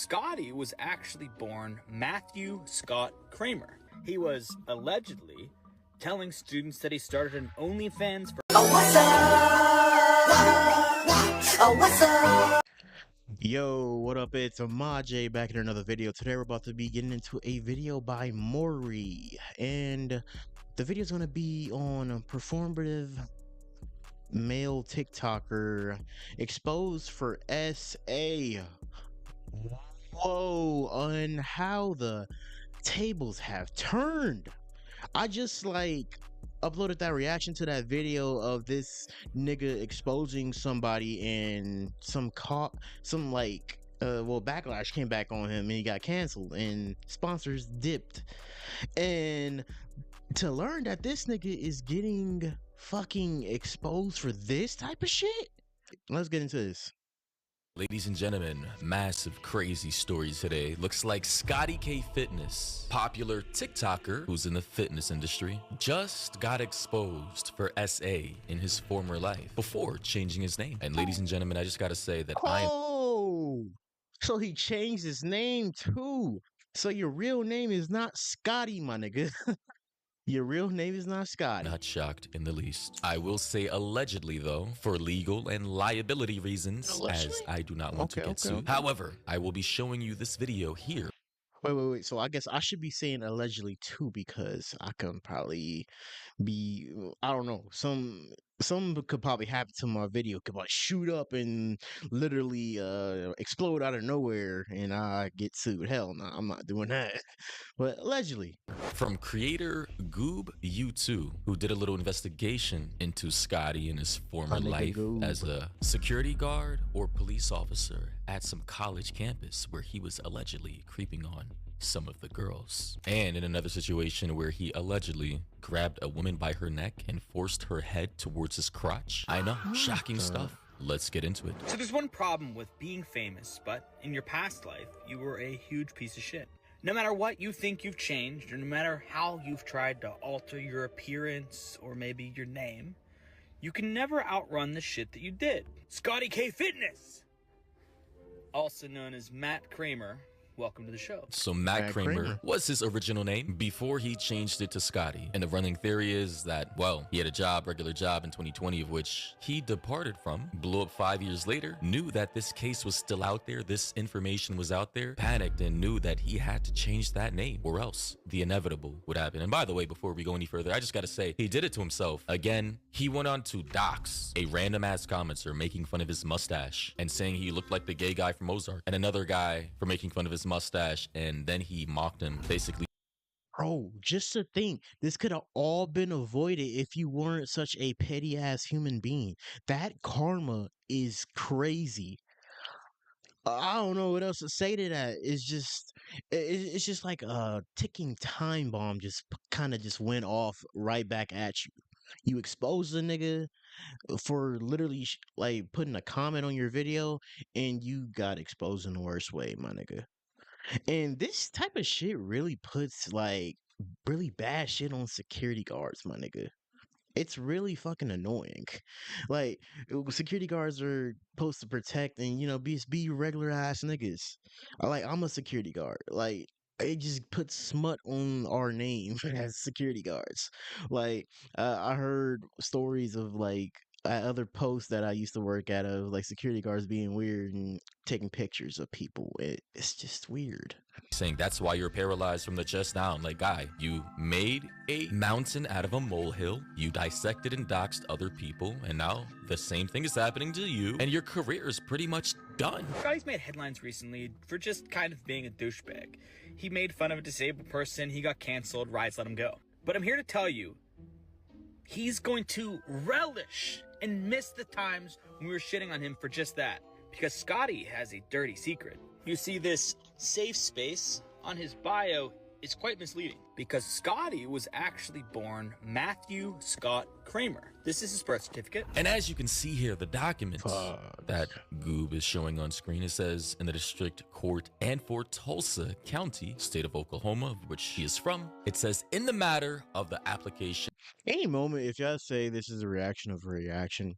Scotty was actually born Matthew Scott Kramer. He was allegedly telling students that he started an OnlyFans for Yo, what up? It's Amaje back in another video. Today we're about to be getting into a video by Maury, and the video is going to be on a performative male TikToker exposed for SA. Whoa, on how the tables have turned. I just uploaded that reaction to that video of this nigga exposing somebody, and backlash came back on him and he got canceled and sponsors dipped. And to learn that this nigga is getting fucking exposed for this type of shit, let's get into this. Ladies and gentlemen, massive crazy story today. Looks like Scotty K Fitness, popular TikToker who's in the fitness industry, just got exposed for SA in his former life before changing his name. And ladies and gentlemen, I just gotta say that So he changed his name too. So your real name is not Scotty, my nigga. Your real name is not Scotty. Not shocked in the least. I will say allegedly though, for legal and liability reasons, as I do not want to get sued. However, I will be showing you this video here. Wait. So I guess I should be saying allegedly too, because I can probably be, I don't know, some could probably happen to my video. Could like shoot up and literally explode out of nowhere and I get sued. Hell no, I'm not doing that. But allegedly. From creator Goob U2, who did a little investigation into Scotty in his former life as a security guard or police officer at some college campus where he was allegedly creeping on some of the girls. And in another situation where he allegedly grabbed a woman by her neck and forced her head towards his crotch. I know, shocking stuff. Let's get into it. So there's one problem with being famous, but in your past life, you were a huge piece of shit. No matter what you think you've changed, or no matter how you've tried to alter your appearance or maybe your name, you can never outrun the shit that you did. Scotty K Fitness, also known as Matt Kramer, welcome to the show. So Matt Kramer was his original name before he changed it to Scotty. And the running theory is that, well, he had a regular job in 2020 of which he departed from, blew up 5 years later, knew that this case was still out there, this information was out there, panicked and knew that he had to change that name or else the inevitable would happen. And by the way, before we go any further, I just gotta say, he did it to himself. Again, he went on to dox a random ass commenter making fun of his mustache and saying he looked like the gay guy from Ozark, and another guy for making fun of his mustache, and then he mocked him basically. Bro, just to think, this could have all been avoided if you weren't such a petty ass human being. That karma is crazy. I don't know what else to say to that. It's just like a ticking time bomb just kind of just went off right back at you. You exposed the nigga for literally like putting a comment on your video, and you got exposed in the worst way, my nigga. And this type of shit really puts like really bad shit on security guards, my nigga. It's really fucking annoying. Like, security guards are supposed to protect and, you know, be regular ass niggas. I'm a security guard. Like, it just puts smut on our name as security guards. Like, I heard stories of like at other posts that I used to work at of like security guards being weird and taking pictures of people. It's just weird. Saying that's why you're paralyzed from the chest down. Like, guy, you made a mountain out of a molehill, you dissected and doxed other people, and now the same thing is happening to you, and your career is pretty much done. Scotty's made headlines recently for just kind of being a douchebag. He made fun of a disabled person, he got canceled, Rise let him go. But I'm here to tell you, he's going to relish and miss the times when we were shitting on him for just that. Because Scotty has a dirty secret. You see, this safe space on his bio is quite misleading, because Scotty was actually born Matthew Scott Kramer. This is his birth certificate. And as you can see here, the documents that Goob is showing on screen, it says in the district court and for Tulsa County, state of Oklahoma, of which he is from, it says in the matter of the application. Any moment, if y'all say this is a reaction of a reaction,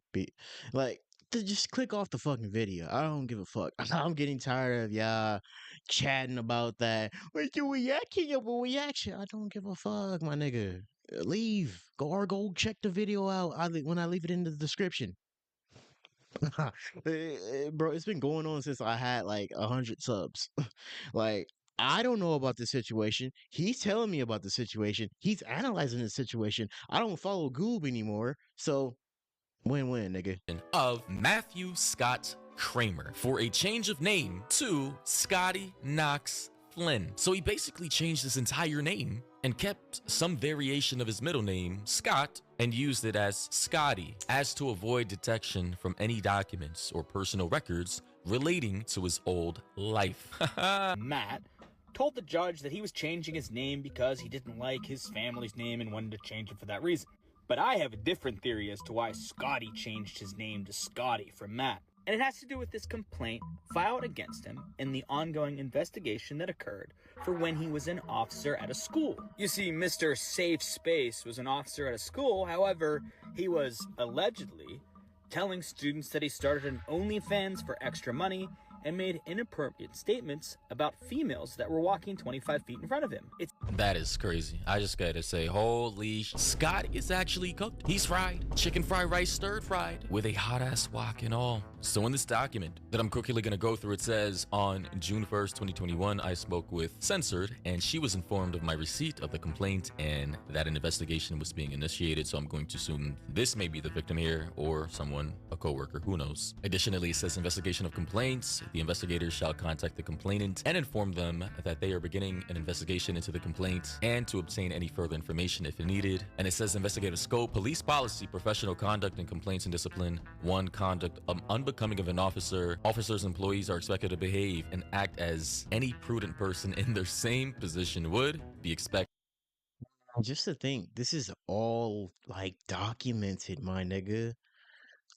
just click off the fucking video. I don't give a fuck. I'm getting tired of y'all chatting about that. Where's your reaction? Your reaction? I don't give a fuck, my nigga. Leave. Go check the video out. When I leave it in the description. Bro, it's been going on since I had like 100 subs. Like, I don't know about the situation. He's telling me about the situation. He's analyzing the situation. I don't follow Goob anymore. So, win-win, nigga. Of Matthew Scott Kramer for a change of name to Scotty Knox Flynn. So he basically changed his entire name and kept some variation of his middle name, Scott, and used it as Scotty, as to avoid detection from any documents or personal records relating to his old life. Matt told the judge that he was changing his name because he didn't like his family's name and wanted to change it for that reason. But I have a different theory as to why Scotty changed his name to Scotty from Matt. And it has to do with this complaint filed against him in the ongoing investigation that occurred for when he was an officer at a school. You see, Mr. Safe Space was an officer at a school. However, he was allegedly telling students that he started an OnlyFans for extra money and made inappropriate statements about females that were walking 25 feet in front of him. That is crazy. I just gotta say, holy Scott is actually cooked. He's fried. Chicken fried rice stirred fried with a hot ass wok and all. So in this document that I'm quickly gonna go through, it says on June 1st, 2021, I spoke with Censored and she was informed of my receipt of the complaint and that an investigation was being initiated. So I'm going to assume this may be the victim here or someone, a coworker, who knows. Additionally, it says investigation of complaints. The investigators shall contact the complainant and inform them that they are beginning an investigation into the complaint and to obtain any further information if needed. And it says investigative scope, police policy, professional conduct and complaints and discipline. 1, conduct unbecoming of an officer. Officers and employees are expected to behave and act as any prudent person in their same position would be expected. Just to think, this is all like documented, my nigga.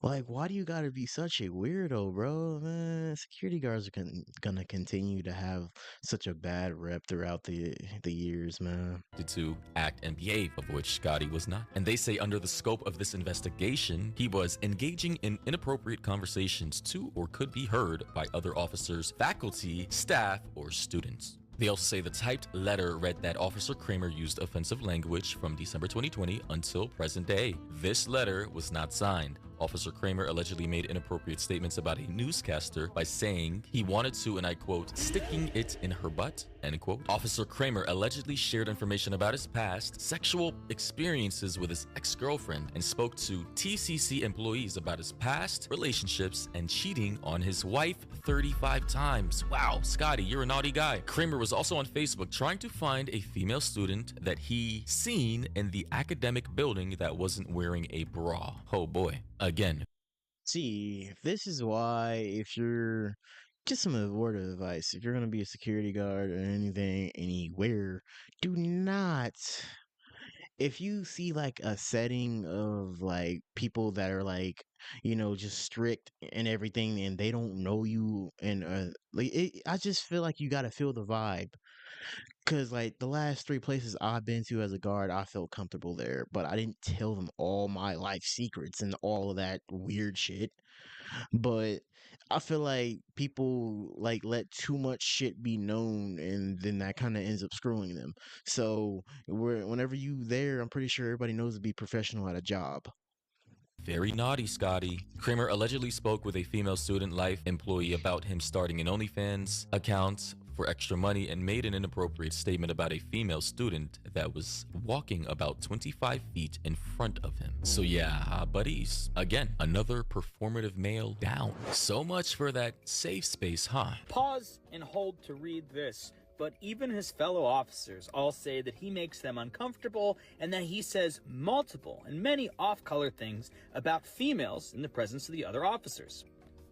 Like, why do you gotta be such a weirdo, bro? Man, security guards are gonna continue to have such a bad rep throughout the years, man. To act and behave, of which Scotty was not. And they say under the scope of this investigation, he was engaging in inappropriate conversations to or could be heard by other officers, faculty, staff, or students. They also say the typed letter read that Officer Kramer used offensive language from December 2020 until present day. This letter was not signed. Officer Kramer allegedly made inappropriate statements about a newscaster by saying he wanted to, and I quote, sticking it in her butt, end quote. Officer Kramer allegedly shared information about his past sexual experiences with his ex-girlfriend and spoke to TCC employees about his past relationships and cheating on his wife 35 times. Wow, Scotty, you're a naughty guy. Kramer was also on Facebook trying to find a female student that he seen in the academic building that wasn't wearing a bra. Oh boy. Again. See, this is why if you're just some word of advice, if you're gonna be a security guard or anything anywhere, do not, if you see like a setting of like people that are like, just strict and everything and they don't know you and I just feel like you gotta feel the vibe. Cause like the last 3 places I've been to as a guard, I felt comfortable there, but I didn't tell them all my life secrets and all of that weird shit. But I feel like people like let too much shit be known, and then that kind of ends up screwing them. So whenever you there, I'm pretty sure everybody knows to be professional at a job. Very naughty, Scotty. Kramer allegedly spoke with a female student life employee about him starting an OnlyFans account for extra money and made an inappropriate statement about a female student that was walking about 25 feet in front of him. So yeah, buddies, again, another performative male down. So much for that safe space, huh? Pause and hold to read this. But even his fellow officers all say that he makes them uncomfortable and that he says multiple and many off-color things about females in the presence of the other officers.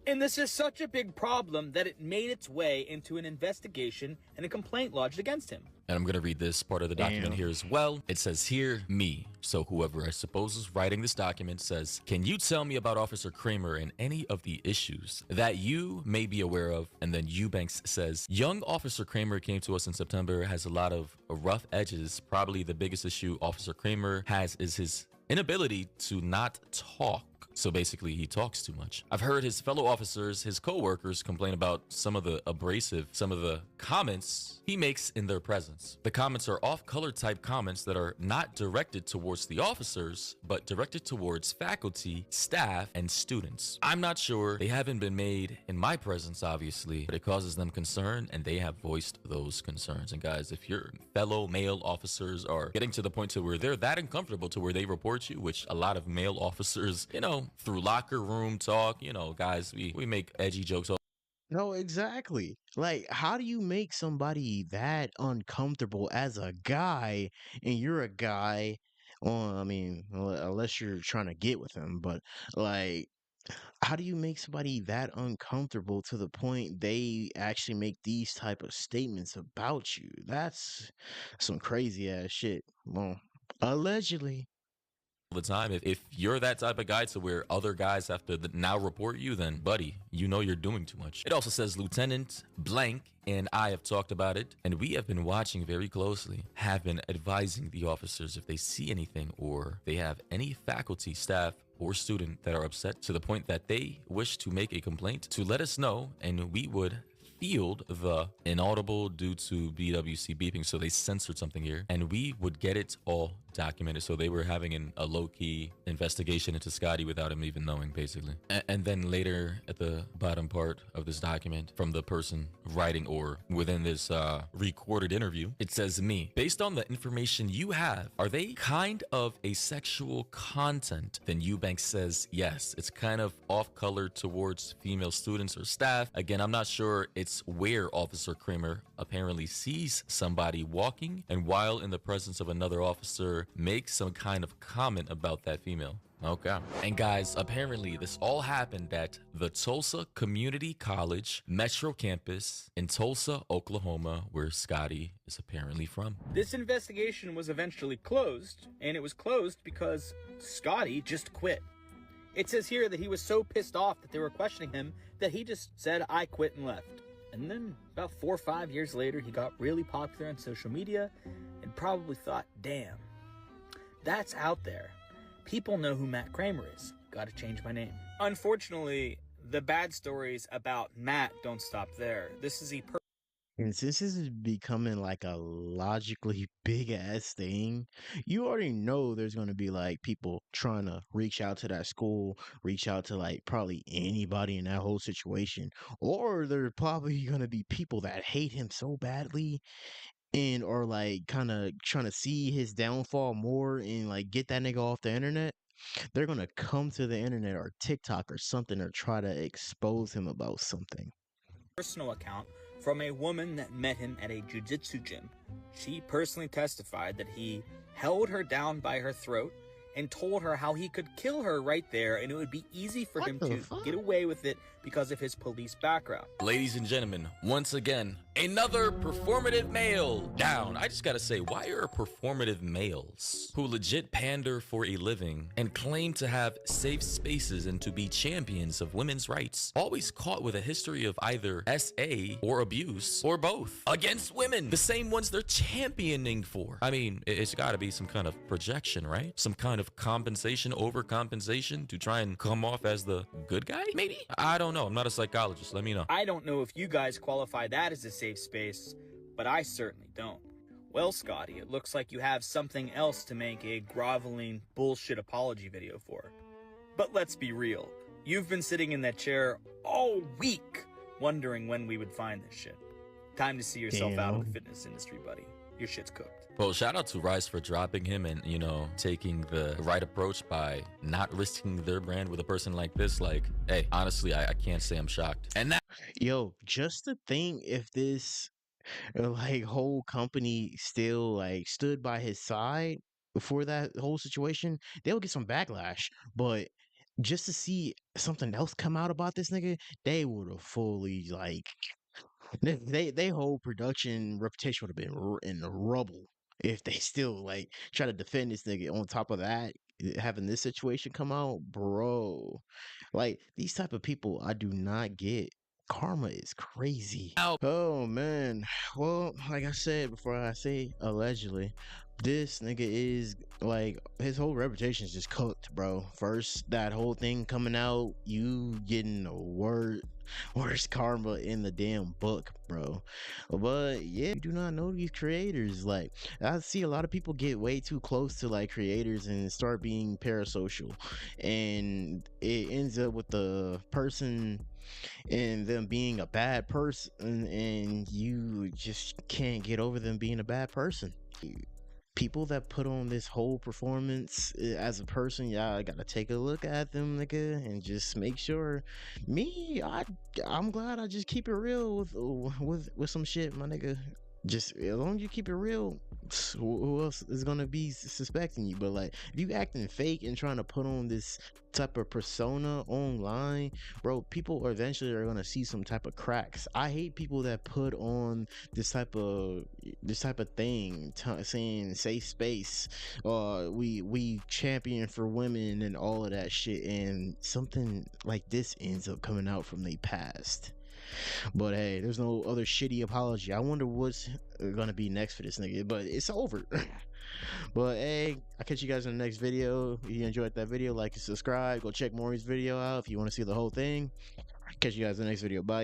And this is such a big problem that it made its way into an investigation and a complaint lodged against him. And I'm going to read this part of the document here as well. It says here, me. So whoever I suppose is writing this document says, can you tell me about Officer Kramer and any of the issues that you may be aware of? And then Eubanks says, young Officer Kramer came to us in September, has a lot of rough edges. Probably the biggest issue Officer Kramer has is his inability to not talk. So basically, he talks too much. I've heard his fellow officers, his co-workers, complain about some of the comments he makes in their presence. The comments are off-color type comments that are not directed towards the officers, but directed towards faculty, staff, and students. I'm not sure. They haven't been made in my presence, obviously, but it causes them concern, and they have voiced those concerns. And guys, if your fellow male officers are getting to the point to where they're that uncomfortable to where they report you, which a lot of male officers, through locker room talk, guys, we make edgy jokes. No, exactly. Like, how do you make somebody that uncomfortable as a guy, and you're a guy? Well, I mean, unless you're trying to get with him, but like, how do you make somebody that uncomfortable to the point they actually make these type of statements about you? That's some crazy ass shit. Well, allegedly. The time. If you're that type of guy to where other guys have to now report you, then buddy, you're doing too much. It also says Lieutenant Blank and I have talked about it, and we have been watching very closely, have been advising the officers if they see anything or they have any faculty, staff, or student that are upset to the point that they wish to make a complaint, to let us know, and we would field the inaudible due to BWC beeping. So they censored something here, and we would get it all documented. So they were having a low-key investigation into Scotty without him even knowing, basically. And then later at the bottom part of this document from the person writing or within this recorded interview, it says, me, based on the information you have, are they kind of a sexual content? Then Eubanks says, yes, it's kind of off-color towards female students or staff. Again, I'm not sure it's where Officer Kramer apparently sees somebody walking, and while in the presence of another officer, makes some kind of comment about that female. Okay. And guys, apparently this all happened at the Tulsa Community College Metro Campus in Tulsa, Oklahoma, where Scotty is apparently from. This investigation was eventually closed, and it was closed because Scotty just quit. It says here that he was so pissed off that they were questioning him that he just said, I quit, and left. And then about 4 or 5 years later, he got really popular on social media and probably thought, damn, that's out there. People know who Matt Kramer is. Gotta change my name. Unfortunately, the bad stories about Matt don't stop there. This is And since this is becoming like a logically big ass thing, you already know there's going to be like people trying to reach out to that school, reach out to like probably anybody in that whole situation. Or there are probably going to be people that hate him so badly and or like kind of trying to see his downfall more and like get that nigga off the internet. They're going to come to the internet or TikTok or something or try to expose him about something. personal account from a woman that met him at a jiu-jitsu gym. She personally testified that he held her down by her throat and told her how he could kill her right there, and it would be easy for him to get away with it because of his police background. Ladies and gentlemen, once again, another performative male down. I just gotta say, why are performative males who legit pander for a living and claim to have safe spaces and to be champions of women's rights always caught with a history of either SA or abuse or both against women, the same ones they're championing for? I mean, it's gotta be some kind of projection, right? Some kind of compensation, overcompensation to try and come off as the good guy, maybe? I don't know. I'm not a psychologist. Let me know. I don't know if you guys qualify that as a safe space, but I certainly don't. Well, Scotty, it looks like you have something else to make a groveling bullshit apology video for. But let's be real. You've been sitting in that chair all week wondering when we would find this shit. Time to see yourself out of the fitness industry, buddy. Your shit's cooked. Well, shout out to Rise for dropping him and, taking the right approach by not risking their brand with a person like this. Like, hey, honestly, I can't say I'm shocked. And that, Yo, just to think if this whole company still like stood by his side before that whole situation, they'll get some backlash. But just to see something else come out about this nigga, they would have fully like they whole production reputation would have been in the rubble if they still like try to defend this nigga. On top of that, having this situation come out, bro, like these type of people I do not get. Karma is crazy. Oh man. Well, like I said before, I say allegedly, This nigga is like, his whole reputation is just cooked, bro. First, that whole thing coming out, you getting the worst karma in the damn book, bro. But yeah, you do not know these creators. Like, I see a lot of people get way too close to like creators and start being parasocial, and it ends up with the person and them being a bad person, and you just can't get over them being a bad person. People that put on this whole performance as a person, y'all gotta take a look at them, nigga, and just make sure. I'm glad I just keep it real with some shit, my nigga. Just as long as you keep it real, who else is gonna be suspecting you? But like, if you acting fake and trying to put on this type of persona online, bro, people eventually are gonna see some type of cracks. I hate people that put on this type of thing, saying safe space, we champion for women and all of that shit, and something like this ends up coming out from the past. But hey, there's no other shitty apology. I wonder what's gonna be next for this nigga, but it's over. But hey, I'll catch you guys in the next video. If you enjoyed that video, like and subscribe. Go check Maury's video out if you want to see the whole thing. Catch you guys in the next video. Bye.